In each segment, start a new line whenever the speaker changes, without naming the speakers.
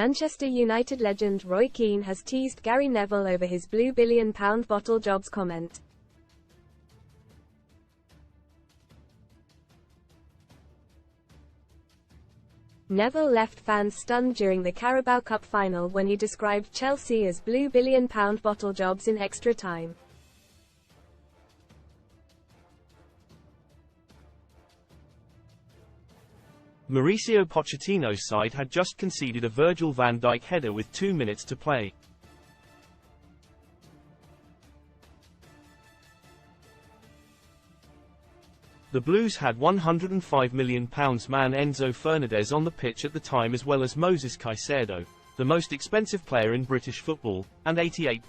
Manchester United legend Roy Keane has teased Gary Neville over his blue £1 billion bottle jobs comment. Neville left fans stunned during the Carabao Cup final when he described Chelsea as blue £1 billion bottle jobs in extra time.
Mauricio Pochettino's side had just conceded a Virgil van Dijk header with 2 minutes to play. The Blues had £105 million man Enzo Fernandez on the pitch at the time, as well as Moses Caicedo, the most expensive player in British football, and £88.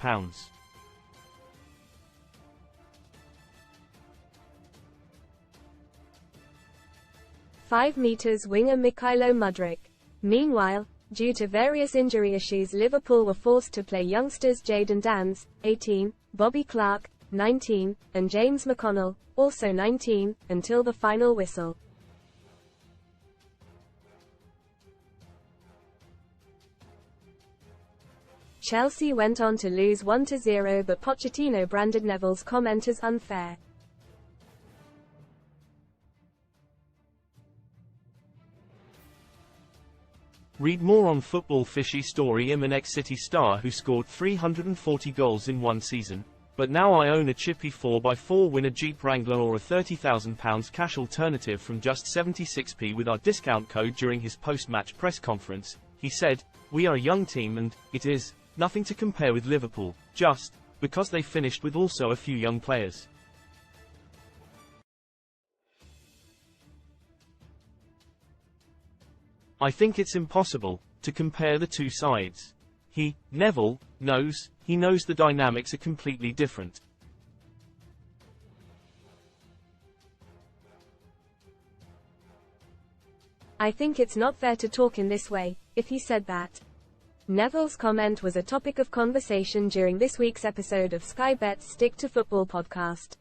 5 meters winger Mykhailo Mudryk. Meanwhile, due to various injury issues, Liverpool were forced to play youngsters Jadon Danns, 18, Bobby Clark, 19, and James McConnell, also 19, until the final whistle. Chelsea went on to lose 1-0, but Pochettino branded Neville's comment as unfair.
Read more on football fishy story. I'm an ex-City star who scored 340 goals in one season, but now I own a chippy 4x4 winner Jeep Wrangler or a £30,000 cash alternative from just 76p with our discount code. During his post-match press conference, he said, "We are a young team and, it is, nothing to compare with Liverpool, just, because they finished with also a few young players. I think it's impossible to compare the two sides. Neville, knows the dynamics are completely different.
I think it's not fair to talk in this way," if he said that. Neville's comment was a topic of conversation during this week's episode of Sky Bet's Stick to Football podcast.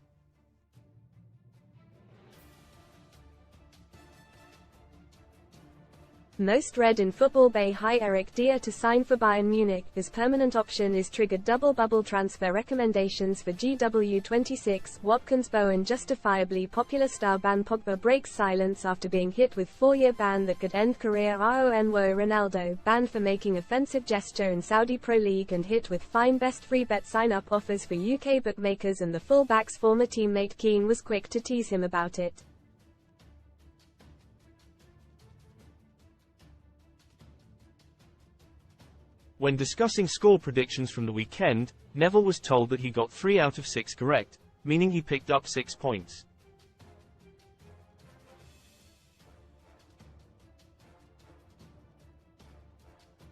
Most read in Football Bay. Hi, Eric Dier to sign for Bayern Munich. His permanent option is triggered. Double bubble transfer recommendations for GW26. Watkins Bowen justifiably popular star ban. Pogba breaks silence after being hit with 4-year ban that could end career. Ronwo Ronaldo banned for making offensive gesture in Saudi Pro League and hit with fine. Best free bet sign-up offers for UK bookmakers, and the fullback's former teammate Keane was quick to tease him about it.
When discussing score predictions from the weekend, Neville was told that he got 3 out of 6 correct, meaning he picked up 6 points.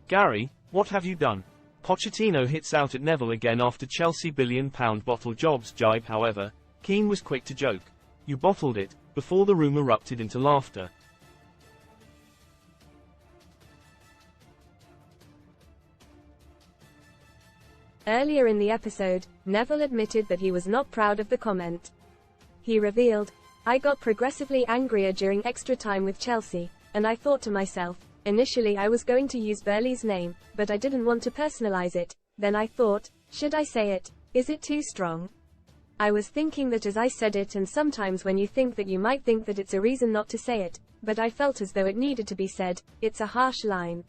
Gary, what have you done? Pochettino hits out at Neville again after Chelsea £1 billion bottle jobs jibe. However, Keane was quick to joke, "You bottled it," before the room erupted into laughter.
Earlier in the episode, Neville admitted that he was not proud of the comment. He revealed, "I got progressively angrier during extra time with Chelsea, and I thought to myself, initially I was going to use Burley's name, but I didn't want to personalize it. Then I thought, should I say it? Is it too strong? I was thinking that as I said it, and sometimes when you think that you might think that it's a reason not to say it, but I felt as though it needed to be said. It's a harsh line."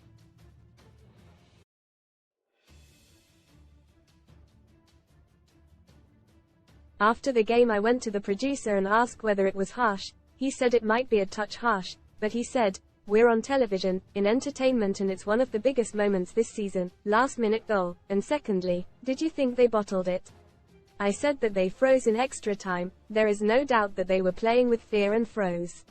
After the game I went to the producer and asked whether it was harsh. He said it might be a touch harsh, but he said, "We're on television, in entertainment, and it's one of the biggest moments this season, last minute goal, and secondly, did you think they bottled it? I said that they froze in extra time. There is no doubt that they were playing with fear and froze."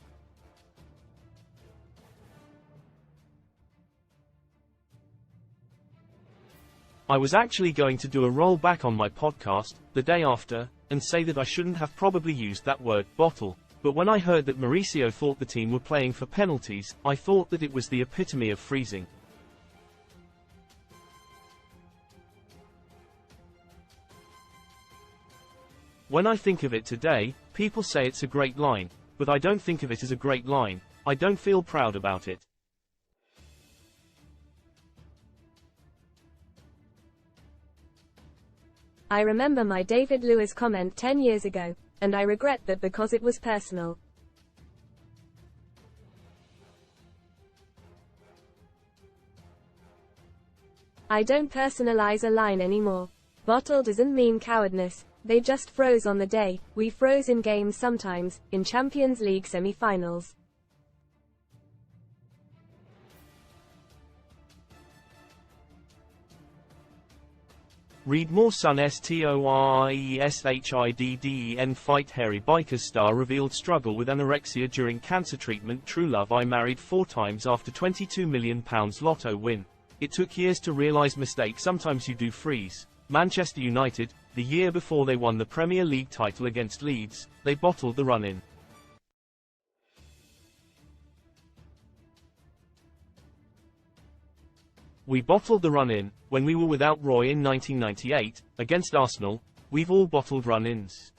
I was actually going to do a rollback on my podcast, the day after, and say that I shouldn't have probably used that word, bottle, but when I heard that Mauricio thought the team were playing for penalties, I thought that it was the epitome of freezing. When I think of it today, people say it's a great line, but I don't think of it as a great line. I don't feel proud about it.
I remember my David Lewis comment 10 years ago, and I regret that because it was personal. I don't personalize a line anymore. Bottled doesn't mean cowardness, they just froze on the day. We froze in games sometimes, in Champions League semi-finals.
Read more. Son STORIESHIDDEN fight. Hairy biker star revealed struggle with anorexia during cancer treatment. True love. I married 4 times after £22 million lotto win. It took years to realise mistake. Sometimes you do freeze. Manchester United, the year before they won the Premier League title against Leeds, they bottled the run-in. We bottled the run-in, when we were without Roy in 1998, against Arsenal. We've all bottled run-ins.